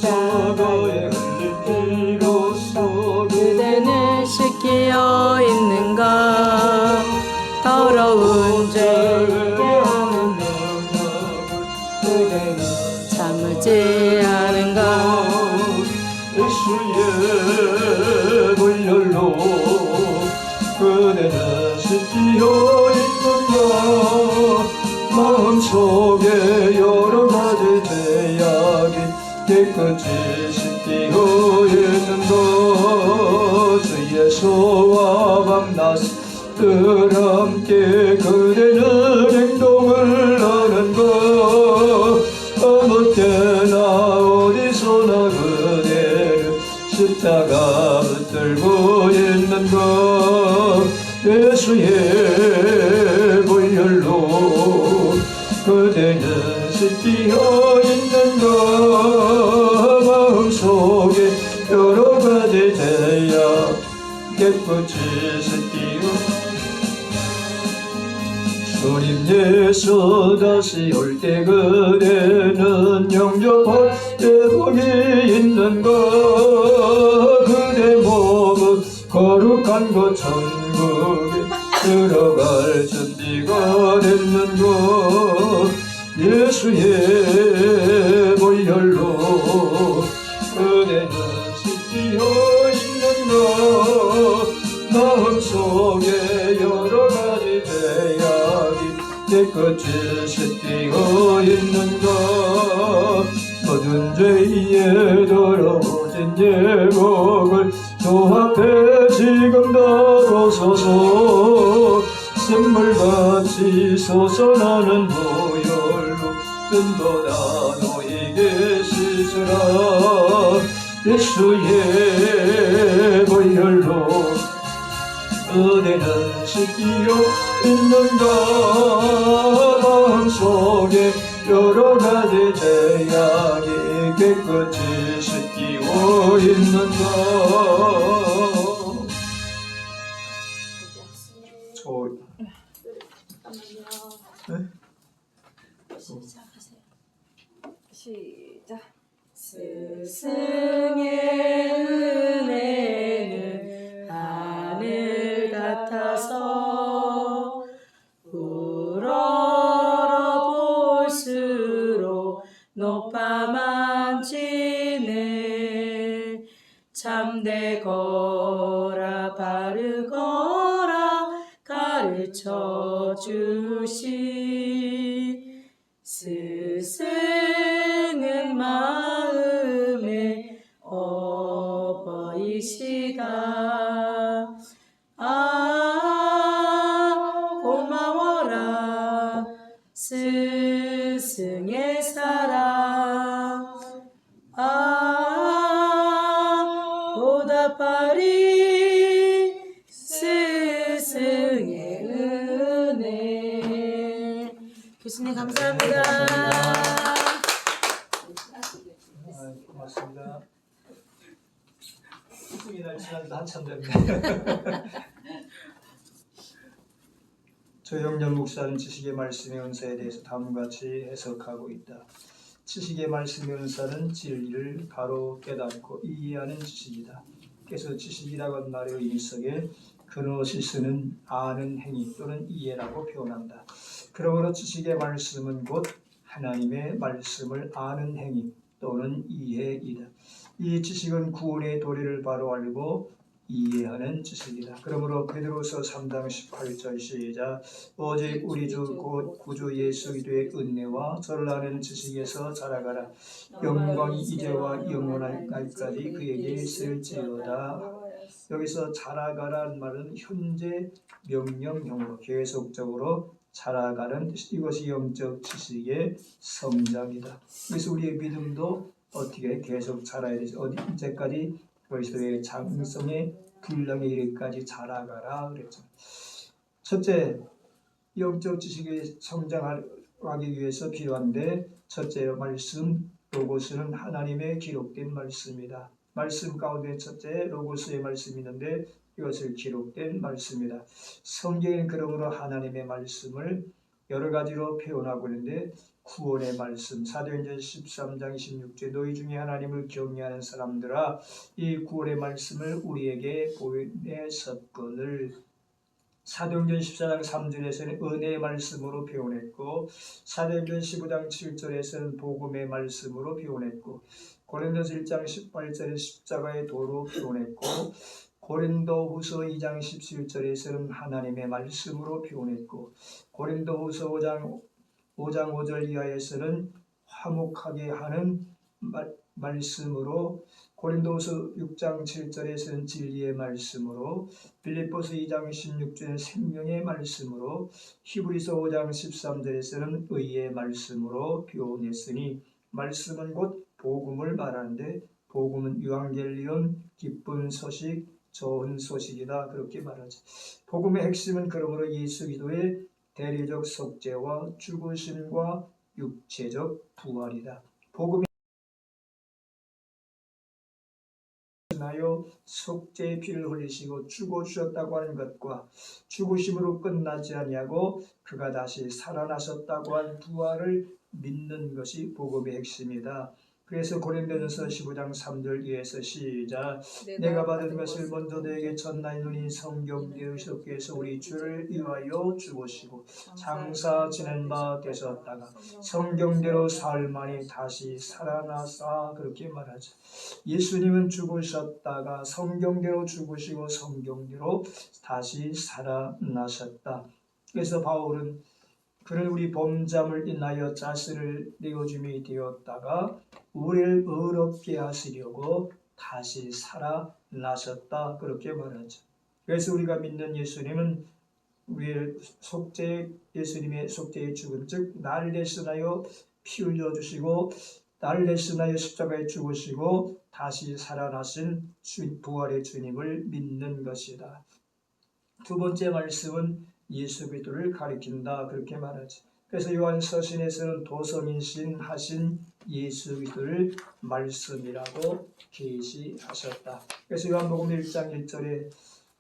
서거에 흘린 피로써 그대는 씻기어 있는가? 더러운 죄를 하는 능력을 그대는 참지 않은가? 예수의 보혈로 그대는 씻기어 있는가? 마음속에 여러 가지 죄악이 깨끗이 씻기어 있는가? 주 예수와 밤낮 늘 함께 그대는 행동을 하는가? 아무 때나 어디서나 그대는 십자가 붙들고 있는가? 예수의 보혈로 그대는 씻기어 있는가? 마음속에 여러 가지 죄악 깨끗이 씻기어 주님 예수 다시 올 때 그대는 영접할 대복이 있는가? 그대 몸은 거룩한 것 천국에 들어갈 준비가 됐는가? 예수의 보혈로 그대는 씻기어 있는가? 마음속에 여러 가지 죄악이 깨끗이 씻기어 있는가? 모든 죄에 더러워진 예복을 주 앞에 지금 다로소서 샘물같이 솟아나는 보혈로 눈보다 너에게 씻으라. 예수의 보혈로 그대는 씻기어 있는가? 마음속에 여러 가지 죄악이 깨끗이 씻기어 있는가? 시작하세요. 시작. 스승의 은혜는 하늘 같아서 우러러 볼수록 높아만 지네. 참되거라 바르거라 가르쳐 주시. 스승은 마음의 어버이시다. 고마워라 스승의 사랑. 보답하리 스승의 은혜. 교수님 감사합니다. 고맙습니다. 스승의 날 지난지도 한참 됐네. 조영렬 목사는 지식의 말씀의 은사에 대해서 다음과 같이 해석하고 있다. 지식의 말씀의 은사는 진리를 바로 깨닫고 이해하는 지식이다. 그래서 지식이라고 말의 의미 속에 그노시스는 아는 행위 또는 이해라고 표현한다. 그러므로 지식의 말씀은 곧 하나님의 말씀을 아는 행위 또는 이해이다. 이 지식은 구원의 도리를 바로 알고 이해하는 지식이다. 그러므로 베드로서 3장 18절 시작. 오직 우리 주 곧 구주 예수 그리스도의 은혜와 저를 아는 지식에서 자라가라. 영광이 이제와 영원할 날까지 그에게 있을지어다. 여기서 자라가라는 말은 현재 명령형으로 계속적으로 자라가는 뜻. 이것이 영적 지식의 성장이다. 그래서 우리의 믿음도 어떻게 계속 자라야 되지? 언제까지? 그리스도의 장성의 분량에 이르기까지 자라가라 그랬죠. 첫째, 영적 지식이 성장하기 위해서 필요한데 첫째 말씀, 로고스는 하나님의 기록된 말씀이다. 말씀 가운데 첫째 로고스의 말씀이 있는데 이것을 기록된 말씀이다. 성경은 그러므로 하나님의 말씀을 여러 가지로 표현하고 있는데 구원의 말씀. 사도행전 13장 26절 너희 중에 하나님을 경외하는 사람들아 이 구원의 말씀을 우리에게 보내셨거늘. 사도행전 14장 3절에서는 은혜의 말씀으로 표현했고 사도행전 15장 7절에서는 복음의 말씀으로 표현했고 고린도서 1장 18절에 십자가의 도로 표현했고 고린도후서 2장 17절에서는 하나님의 말씀으로 표현했고 고린도후서 5장 5절 이하에서는 화목하게 하는 말씀으로 고린도서 6장 7절에서는 진리의 말씀으로 빌립보서 2장 16절에는 생명의 말씀으로 히브리서 5장 13절에서는 의의 말씀으로 표현했으니 말씀은 곧 복음을 말하는데 복음은 유앙겔리온 기쁜 소식 좋은 소식이다 그렇게 말하죠. 복음의 핵심은 그러므로 예수 그리스도의 대리적 속죄와 죽으심과 육체적 부활이다. 복음이 하여 속죄의 피를 흘리시고 죽어주셨다고 하는 것과 죽으심으로 끝나지 아니하고 그가 다시 살아나셨다고 하는 부활을 믿는 것이 복음의 핵심이다. 그래서 고린도전서 15장 3절 이하에서 시작 내가 받은 것을 먼저 너에게 전하노니 성경대로시옵게 해서 우리 주를 위하여 죽으시고 장사 지낸 바 되셨다가 성경대로 사흘만에 다시 살아나사 그렇게 말하죠. 예수님은 죽으셨다가 성경대로 죽으시고 성경대로 다시 살아나셨다. 그래서 바울은 그는 우리 범죄함을 인하여 자신을 내어줌이 되었다가 우리를 의롭게 하시려고 다시 살아나셨다 그렇게 말하죠. 그래서 우리가 믿는 예수님은 우리의 예수님의 속죄의 죽음 즉 나를 대신하여 피 흘려주시고 나를 대신하여 십자가에 죽으시고 다시 살아나신 부활의 주님을 믿는 것이다. 두 번째 말씀은 예수 그리스도를 가리킨다 그렇게 말하죠. 그래서 요한서신에서는 도성인신 하신 예수 그리스도를 말씀이라고 계시하셨다. 그래서 요한복음 1장 1절에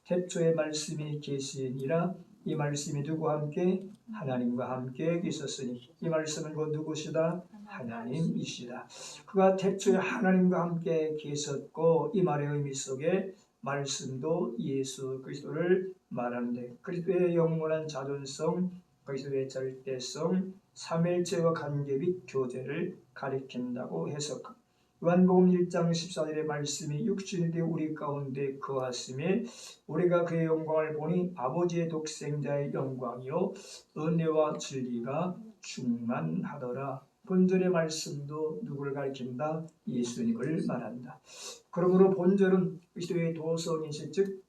태초에 말씀이 계시니라 이 말씀이 누구와 함께? 하나님과 함께 계셨으니 이 말씀은 곧 누구시다? 하나님이시다. 그가 태초에 하나님과 함께 계셨고 이 말의 의미 속에 말씀도 예수 그리스도를 말하는데 그리스도의 영원한 자존성, 그리스도의 절대성, 삼위일체와 관계 및 교제를 가리킨다고 해석합니다. 요한복음 1장 14절의 말씀이 육신이 되어 우리 가운데 거하심에 우리가 그의 영광을 보니 아버지의 독생자의 영광이요 은혜와 진리가 충만하더라. 본절의 말씀도 누구를 가리킨다? 예수님을 말한다. 그러므로 본절은 그리스도의 도성이신 즉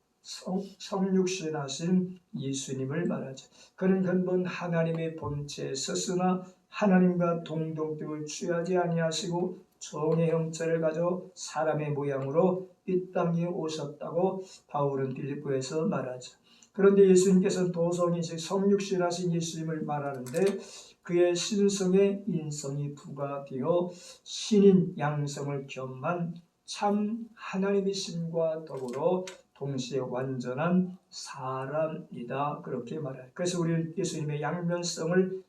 성육신하신 예수님을 말하죠. 그는 근본 하나님의 본체에 섰으나 하나님과 동등됨을 취하지 아니하시고 종의 형체를 가져 사람의 모양으로 이 땅에 오셨다고 바울은 빌립보에서 말하죠. 그런데 예수님께서는 도성이신 성육신하신 예수님을 말하는데 그의 신성에 인성이 부과되어 신인 양성을 겸한 참 하나님이심과 더불어 동시에 완전한 사람이다 그렇게 말해요. 그래서 우리는 예수님의 양면성을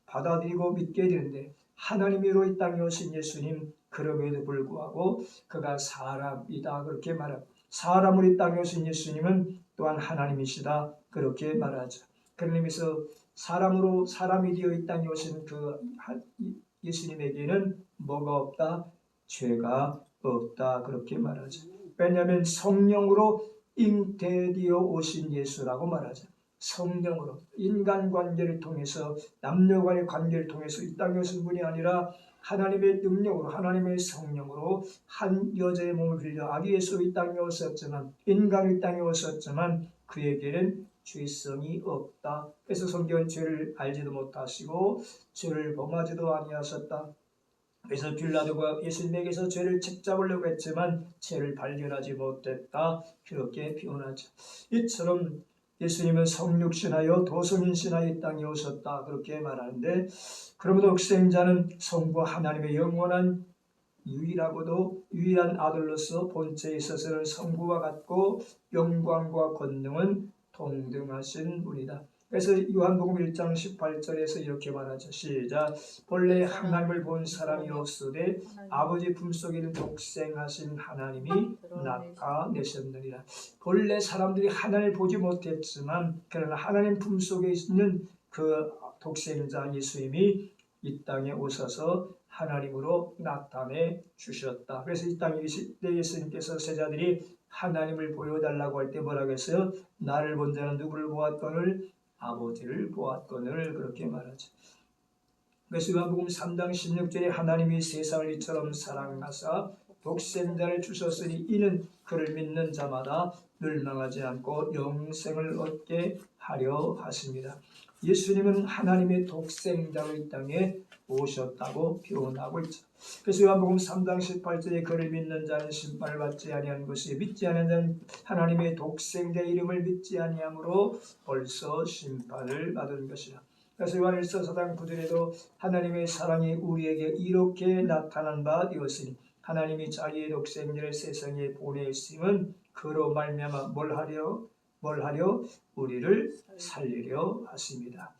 받아들이고 믿게 되는데 하나님으로 이 땅에 오신 예수님 그럼에도 불구하고 그가 사람이다 그렇게 말합니다. 사람으로 이 땅에 오신 예수님은 또한 하나님이시다 그렇게 말하죠. 그런 의미에서 사람으로 사람이 되어 이 땅에 오신 그 예수님에게는 뭐가 없다? 죄가 없다 그렇게 말하죠. 왜냐하면 성령으로 잉태되어 오신 예수라고 말하죠. 성령으로 인간관계를 통해서 남녀간의 관계를 통해서 이 땅에 오신 분이 아니라 하나님의 능력으로 하나님의 성령으로 한 여자의 몸을 빌려 아기 예수 이 땅에 오셨지만 인간이 이 땅에 오셨지만 그에게는 죄성이 없다. 그래서 성경은 죄를 알지도 못하시고 죄를 범하지도 아니하셨다. 그래서 빌라도가 예수님에게서 죄를 책잡으려고 했지만 죄를 발견하지 못했다. 그렇게 표현하죠. 이처럼 예수님은 성육신하여 도성인신하여 이 땅에 오셨다. 그렇게 말하는데 그러므로 독생자는 성부 하나님의 영원한 유일한 아들로서 본체에 있어서는 성부와 같고 영광과 권능은 동등하신 분이다. 그래서 요한복음 1장 18절에서 이렇게 말하죠. 시작. 본래 하나님을 본 사람이 없으되 아버지 품속에 있는 독생하신 하나님이 나타내셨느니라. 본래 사람들이 하나님을 보지 못했지만 그러나 하나님 품속에 있는 그 독생자 예수님이 이 땅에 오셔서 하나님으로 나타내 주셨다. 그래서 이 땅에 계실 때 예수님께서 제자들이 하나님을 보여달라고 할 때 뭐라고 했어요? 나를 본 자는 누구를 보았거늘? 아버지를 보았거늘. 그렇게 말하죠. 그래서 요한복음 3장 16절에 하나님이 세상을 이처럼 사랑하사 독생자를 주셨으니 이는 그를 믿는 자마다 멸망하지 않고 영생을 얻게 하려 하십니다. 예수님은 하나님의 독생자로 이 땅에 오셨다고 표현하고 있죠. 그래서 요한복음 3장 18절에 그를 믿는 자는 심판을 받지 아니한 것이 믿지 아니한 자는 하나님의 독생자 이름을 믿지 아니함으로 벌써 심판을 받은 것이라. 그래서 요한일서 4장 9절에도 하나님의 사랑이 우리에게 이렇게 나타난 바 되었으니 하나님이 자기의 독생자를 세상에 보내심은 그로 말미암아 뭘 하려 우리를 살리려 하십니다.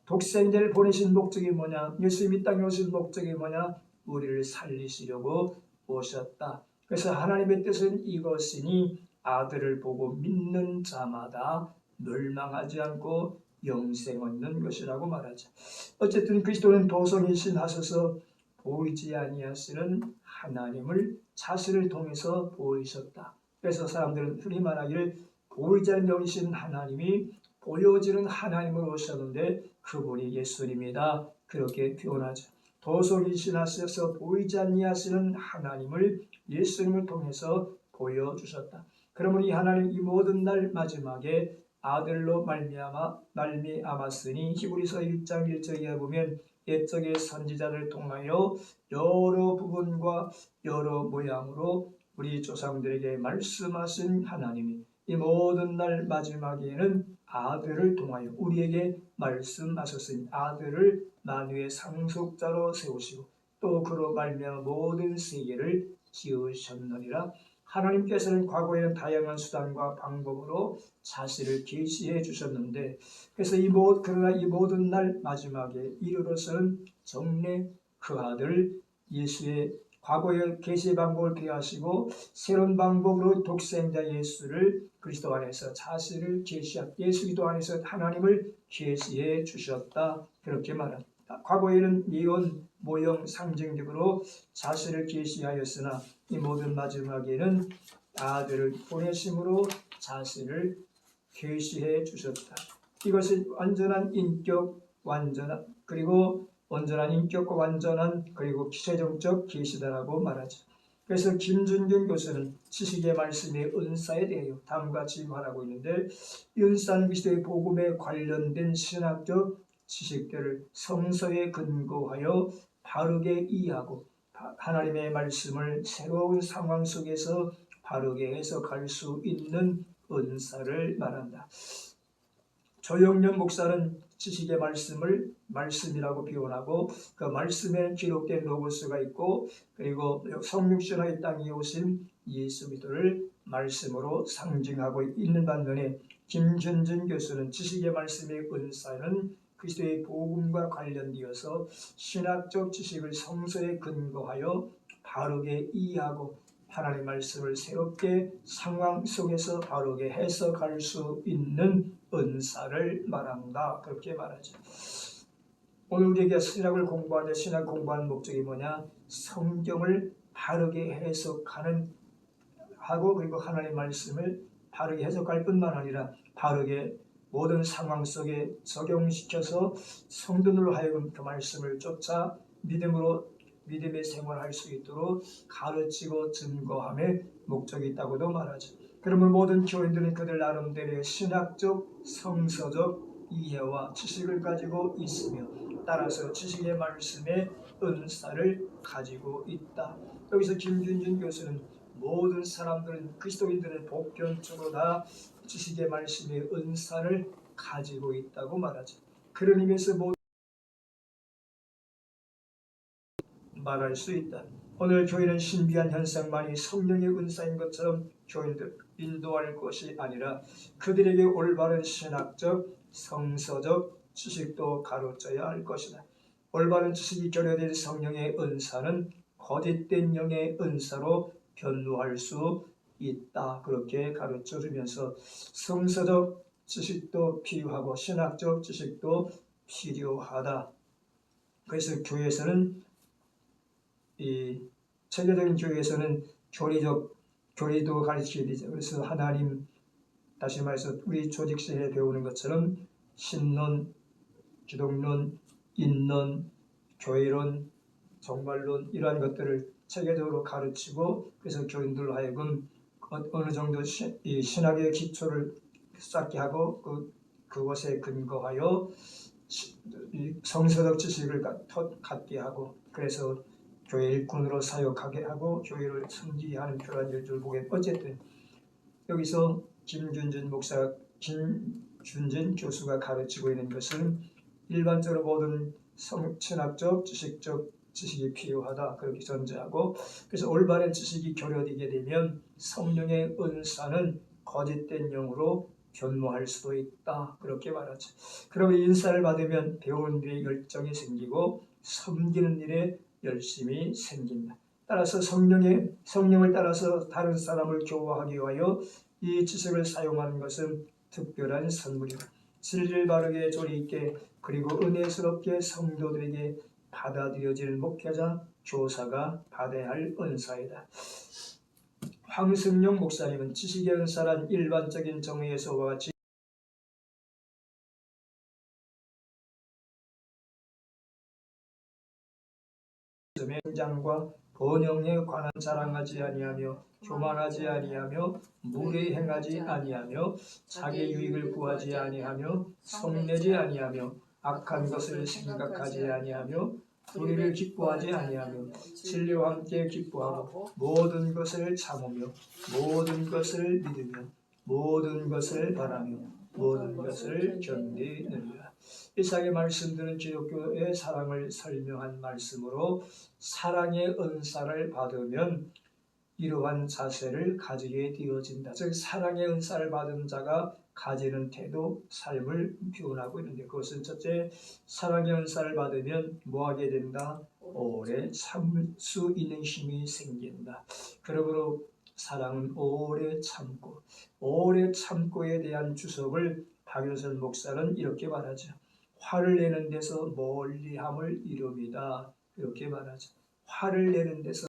독생자를 보내신 목적이 뭐냐? 예수님이 땅에 오신 목적이 뭐냐? 우리를 살리시려고 오셨다. 그래서 하나님의 뜻은 이것이니 아들을 보고 믿는 자마다 멸망하지 않고 영생 얻는 것이라고 말하죠. 어쨌든 그리스도는 도성이신 하셔서 보이지 아니하시는 하나님을 자신을 통해서 보이셨다. 그래서 사람들은 흔히 말하기를 보이지 않는 영이신 하나님이 보여지는 하나님으로 오셨는데 그분이 예수님이다. 그렇게 표현하죠. 도성이신 하셔서 보이지 아니하시는 하나님을 예수님을 통해서 보여주셨다. 그러면 이 하나님 이 모든 날 마지막에 아들로 말미암았으니 히브리서 1장 1절에 보면 옛적의 선지자를 통하여 여러 부분과 여러 모양으로 우리 조상들에게 말씀하신 하나님이 이 모든 날 마지막에는 아들을 통하여 우리에게 말씀하셨으니 아들을 만유의 상속자로 세우시고 또 그로 말미암아 모든 세계를 지으셨느니라. 하나님께서는 과거에는 다양한 수단과 방법으로 자신을 계시해 주셨는데 그래서 그러나 이 모든 날 마지막에 이르러서는 정례 그 아들 예수의 과거의 계시 방법을 피하시고 새로운 방법으로 독생자 예수를 그리스도 안에서 자신을 예수 그리스도 안에서 하나님을 계시해 주셨다. 그렇게 말합니다. 과거에는 예언, 모형, 상징적으로 자신을 계시하였으나 이 모든 마지막에는 아들을 보내심으로 자신을 계시해 주셨다. 이것은 완전한 인격, 온전한 인격과 완전한 그리고 최종적 계시다라고 말하죠. 그래서 김준균 교수는 지식의 말씀의 은사에 대하여 다음과 같이 말하고 있는데 은사는 그리스도의 복음에 관련된 신학적 지식들을 성서에 근거하여 바르게 이해하고 하나님의 말씀을 새로운 상황 속에서 바르게 해석할 수 있는 은사를 말한다. 조영련 목사는 지식의 말씀을 말씀이라고 표현하고 그 말씀에 기록된 로고스가 있고 그리고 성육신의 땅에 오신 예수 그리스도를 말씀으로 상징하고 있는 반면에 김준준 교수는 지식의 말씀의 은사는 그리스도의 복음과 관련되어서 신학적 지식을 성서에 근거하여 바르게 이해하고 하나님의 말씀을 새롭게 상황 속에서 바르게 해석할 수 있는 은사를 말한다. 그렇게 말하죠. 오늘 우리에게 신학을 공부하는데 신학 공부하는 목적이 뭐냐? 성경을 바르게 해석하는 하고 그리고 하나님의 말씀을 바르게 해석할 뿐만 아니라 바르게 모든 상황 속에 적용시켜서 성도들로 하여금 그 말씀을 쫓아 믿음의 생활할 수 있도록 가르치고 증거함의 목적이 있다고도 말하죠. 그러면 모든 교인들은 그들 나름대로의 신학적, 성서적 이해와 지식을 가지고 있으며 따라서 지식의 말씀의 은사를 가지고 있다. 여기서 김준준 교수는 모든 사람들은 그리스도인들은 보편적으로 다 지식의 말씀의 은사를 가지고 있다고 말하죠. 그런 의미에서 말할 수 있다. 오늘 교회는 신비한 현상만이 성령의 은사인 것처럼 교인들 인도할 것이 아니라 그들에게 올바른 신학적 성서적 지식도 가르쳐야 할 것이다. 올바른 지식이 결여된 성령의 은사는 거짓된 영의 은사로 변모할 수 있다. 그렇게 가르쳐 주면서 성서적 지식도 필요하고 신학적 지식도 필요하다. 그래서 교회에서는 이 체계적인 교회에서는 교리도 가르쳐야 되죠. 그래서 하나님, 다시 말해서 우리 조직시에 배우는 것처럼 신론, 기독론, 인론, 교회론, 종말론 이러한 것들을 체계적으로 가르치고, 그래서 교인들로 하여금 어느 정도 이 신학의 기초를 쌓게 하고 그것에 근거하여 성서적 지식을 갖게 하고, 그래서 교회 일꾼으로 사역하게 하고 교회를 섬기게 하는 그런 일들을 보게. 어쨌든 여기서 김준진 교수가 가르치고 있는 것은 일반적으로 모든 신학적, 지식적 지식이 필요하다. 그렇게 전제하고, 그래서 올바른 지식이 결여되게 되면 성령의 은사는 거짓된 영으로 변모할 수도 있다. 그렇게 말하죠. 그러면 인사를 받으면 배우는 일에 열정이 생기고 섬기는 일에 열심이 생긴다. 따라서 성령을 따라서 다른 사람을 교화하기 위하여 이 지식을 사용하는 것은 특별한 선물이다. 진리를 바르게 조리 있게 그리고 은혜스럽게 성도들에게 받아들여질 목회자, 교사가 받아야 할 은사이다. 황승용 목사님은 지식의 은사란 일반적인 정의에서와 같이 장과 번영에 관한 자랑하지 아니하며 교만하지 아니하며 무례 행하지 아니하며 자기 유익을 구하지 아니하며 성내지 아니하며 악한 것을 생각하지 아니하며 불의를 기뻐하지 아니하며 진리와 함께 기뻐하고 모든 것을 참으며 모든 것을 믿으며 모든 것을 바라며 모든 것을 견디느니라. 이상의 말씀들은 기독교의 사랑을 설명한 말씀으로 사랑의 은사를 받으면 이러한 자세를 가지게 되어진다. 즉 사랑의 은사를 받은 자가 가지는 태도, 삶을 표현하고 있는데, 그것은 첫째, 사랑의 은사를 받으면 뭐하게 된다? 오래 참을 수 있는 힘이 생긴다. 그러므로 사랑은 오래 참고, 오래 참고에 대한 주석을 박윤선 목사는 이렇게 말하죠. 화를 내는 데서 멀리함을 이룹니다. 이렇게 말하죠. 화를 내는 데서